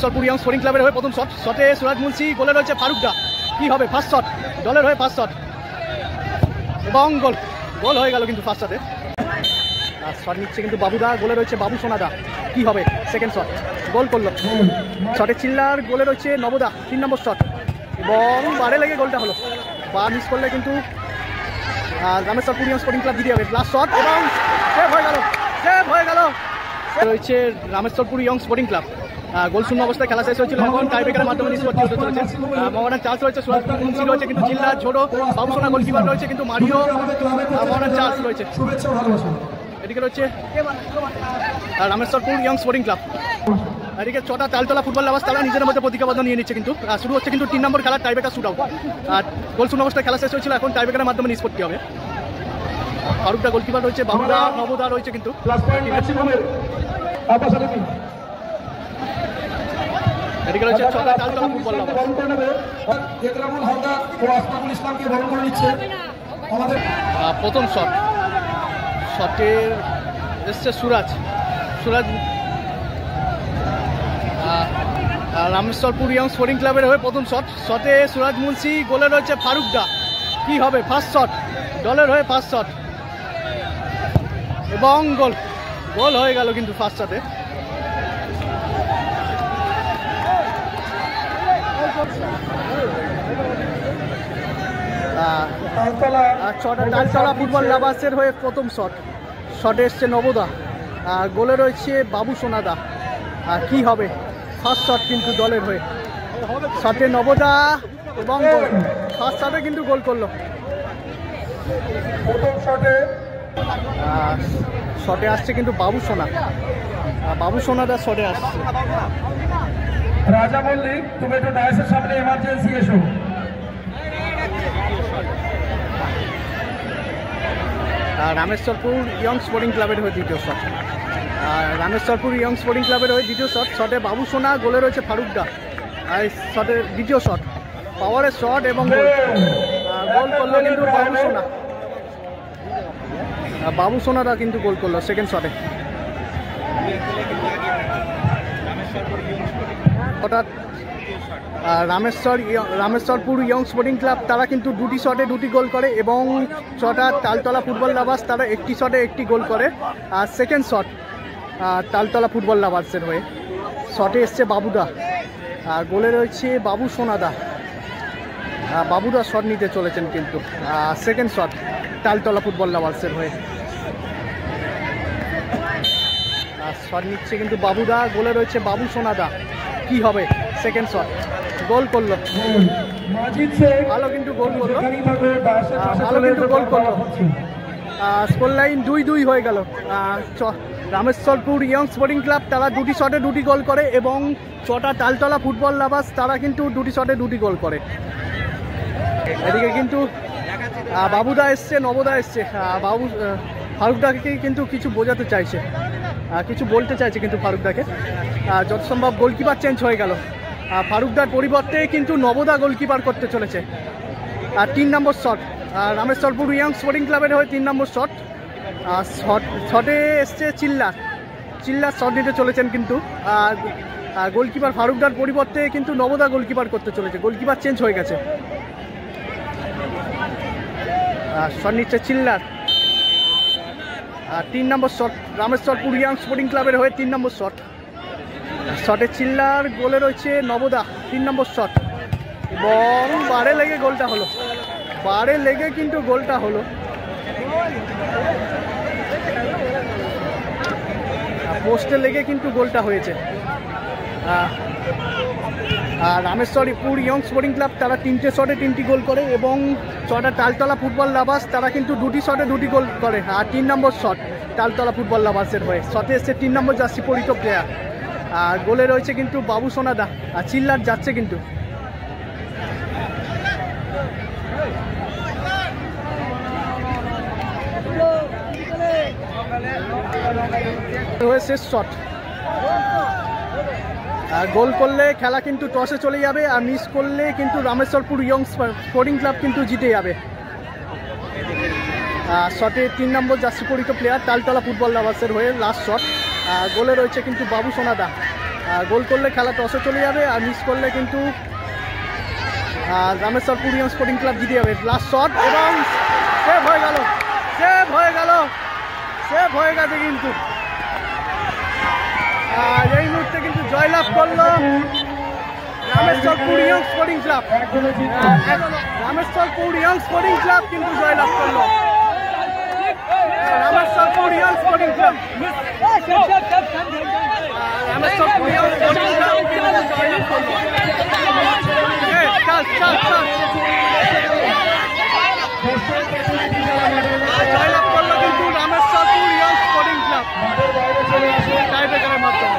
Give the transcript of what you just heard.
Rameshwarpur young sporting ক্লাবের হয়ে প্রথম শট, শটে সুরাজ মুন্সি, গোলে রয়েছে ফারুকদা, কি হবে ফার্স্ট শট, দলের হয়ে ফার্স্ট শট এবং গোল, গোল হয়ে গেল কিন্তু ফার্স্ট শটে। আর শট নিচ্ছে কিন্তু বাবুদা, গোলে রয়েছে বাবু সোনাদা, কি হবে সেকেন্ড শট, গোল করলো। শটে চিল্লার, গোলে রয়েছে নবদা, 3 নম্বর শট এবং বারে লেগে গোলটা হলো। বার মিস করলে কিন্তু রামেশ্বরপুর ইয়ং স্পোর্টিং ক্লাব জিতে যাবে। লাস্ট শট এবং সেভ হয়ে গেল, সেভ হয়ে গেল। রয়েছে রামেশ্বরপুর ইয়ং স্পোর্টিং ক্লাব, গোল শূন্য অবস্থায় খেলা শেষ হয়েছিল, এখন টাইব্রেকারের মাধ্যমে নিষ্পত্তি হতে চলেছে। মোহনার চার্জ রয়েছে, সুরাজ মুন্সি রয়েছে কিন্তু চিল্লা, ছোট বাবুসোনা গোলকিপার রয়েছে কিন্তু মারিও, মোহনার চার্জ রয়েছে। এদিকে রয়েছে রামেশ্বরপুর ইয়ং স্পোর্টিং ক্লাব, এদিকে ছটা তালতলা ফুটবল লাভার্স, তারা নিজের মধ্যে প্রতিজ্ঞাবদ্ধ নিয়ে নিচ্ছে কিন্তু। শুরু হচ্ছে কিন্তু 3 নম্বর খেলা, টাইব্রেকার শুট আউট। আর গোল শূন্য অবস্থায় খেলা শেষ হয়েছিল, এখন টাইব্রেকারের মাধ্যমে নিষ্পত্তি হবে। ফারুকদা গোলকিপার রয়েছে, বাবুদা নবদা রয়েছে কিন্তু। এদিকে রয়েছে ছটা তালতলা ফুটবল লাভার্স। প্রথম শট, শটে এসছে সুরাজ, সুরাজ রামেশ্বরপুর ইয়ং স্পোর্টিং ক্লাবের হয়ে প্রথম শট, শটে সুরাজ মুন্সি, গোলে রয়েছে ফারুকদা, কি হবে ফার্স্ট শট, দলের হয়ে ফার্স্ট শট এবং গোল, গোল হয়ে গেল কিন্তু ফার্স্ট শটে। ছটা তালতলা ফুটবল লাভার্সের হয়ে প্রথম শট, শটে এসছে নবদা, গোলে রয়েছে বাবু সোনাদা, কি হবে ফার্স্ট শট কিন্তু দলের হয়ে, শটে নবদা এবং গোল, ফার্স্ট শটে কিন্তু গোল করলো। শটে আসছে কিন্তু বাবু সোনা, বাবু সোনাদা শটে আসছে। রাজা মল্লিক, তুমি একটু ডায়াসের সামনে এমার্জেন্সি এসো। রামেশ্বরপুর ইয়ং স্পোর্টিং ক্লাবের হয়ে দ্বিতীয় শট, রামেশ্বরপুর ইয়ং স্পোর্টিং ক্লাবের হয়ে দ্বিতীয় শট, শটে বাবু সোনা, গোলে রয়েছে ফারুকদা, আর শটের দ্বিতীয় শট, পাওয়ারের শট এবং গোল, গোল করলো কিন্তু বাবু সোনা, বাবু সোনারা কিন্তু গোল করলো সেকেন্ড শটে। হঠাৎ রামেশ্বরপুর ইয়ং স্পোর্টিং ক্লাব তারা কিন্তু দুটি শটে দুটি গোল করে এবং ছটা তালতলা ফুটবল লাভার্স তারা একটি শটে একটি গোল করে। আর সেকেন্ড শট তালতলা ফুটবল লাভার্সের হয়ে, শটে এসছে বাবুদা, গোলে রয়েছে বাবু সোনাদা, বাবুদা শট নিতে চলেছেন কিন্তু। সেকেন্ড শট তালতলা ফুটবল লাভার্সের হয়ে, শট নিচ্ছে কিন্তু বাবুদা, গোলে রয়েছে বাবু সোনাদা, কি হবে সেকেন্ড শট, গোল করলো, ভালো কিন্তু গোল করলো, ভালো কিন্তু গোল করলো। স্কোর লাইন 2-2 হয়ে গেল। রামেশ্বরপুর ইয়ং স্পোর্টিং ক্লাব তারা দুটি শটে দুটি গোল করে এবং ছটা তালতলা ফুটবল লাভার্স তারা কিন্তু দুটি শটে দুটি গোল করে। এদিকে কিন্তু বাবুদা এসছে, নবদা এসছে, বাবু ফারুকদাকে কিন্তু কিছু বোঝাতে চাইছে, কিছু বলতে চাইছে কিন্তু ফারুকদাকে। যত সম্ভব গোলকিপার চেঞ্জ হয়ে গেল, ফারুকদার পরিবর্তে কিন্তু নবদা গোলকিপার করতে চলেছে। আর 3 নম্বর শট, রামেশ্বরপুর ইয়ং স্পোর্টিং ক্লাবের হয়ে 3 নম্বর শট, শটে এসছে চিল্লার, চিল্লার শট নিতে চলেছেন কিন্তু। গোলকিপার ফারুকদার পরিবর্তে কিন্তু নবদা গোলকিপার করতে চলেছে, গোলকিপার চেঞ্জ হয়ে গেছে। শট নিচ্ছে চিল্লার, 3 নম্বর শট, রামেশ্বরপুর ইয়ং স্পোর্টিং ক্লাবের হয়ে 3 নম্বর শট, শটে চিল্লার, গোলে রয়েছে নবদা, 3 নম্বর শট এবং বারে লেগে গোলটা হলো, বারে লেগে কিন্তু গোলটা হলো। পোস্টে লেগে কিন্তু গোলটা হয়েছে। আর রামেশ্বরপুর ইয়ং স্পোর্টিং ক্লাব তারা 3টে শটে 3টি গোল করে এবং ছটা তালতলা ফুটবল লাভার্স তারা কিন্তু দুটি শটে দুটি গোল করে। আর 3 নম্বর শট তালতলা ফুটবল লাভার্সের হয়ে, শটে এসছে 3 নম্বর জার্সি পরিত প্লেয়ার, আর গোলে রয়েছে কিন্তু বাবু সোনাদা, আর চিল্লার যাচ্ছে কিন্তু। শেষ শট, গোল করলে খেলা কিন্তু টসে চলে যাবে, আর মিস করলে কিন্তু রামেশ্বরপুর ইয়ং স্পোর্টিং ক্লাব কিন্তু জিতে যাবে। শটে 3 নম্বর জার্সি পরিত প্লেয়ার তালতলা ফুটবল লাভার্সের হয়ে লাস্ট শট, গোলে রয়েছে কিন্তু বাবু সোনাদা, গোল করলে খেলা টসে চলে যাবে, আর মিস করলে কিন্তু রামেশ্বরপুর ইয়ং স্পোর্টিং ক্লাব জিতে যাবে। লাস্ট শট এবং সেভ হয়ে গেল, সেভ হয়ে গেল, সেভ হয়ে গেছে কিন্তু। আর এই মুহূর্তে কিন্তু জয়লাভ করলো Rameshwarpur young sporting club. Rameshwarpur young sporting club কিন্তু জয়লাভ করলো। Rameshwarpur young sporting club, Rameshwarpur young sporting club কিন্তু জয়লাভ করলো। জয়লাভ করলো কিন্তু রামেশ্বরপুর ইয়ং স্পোর্টিং ক্লাব টাই ব্রেকারের মাধ্যমে।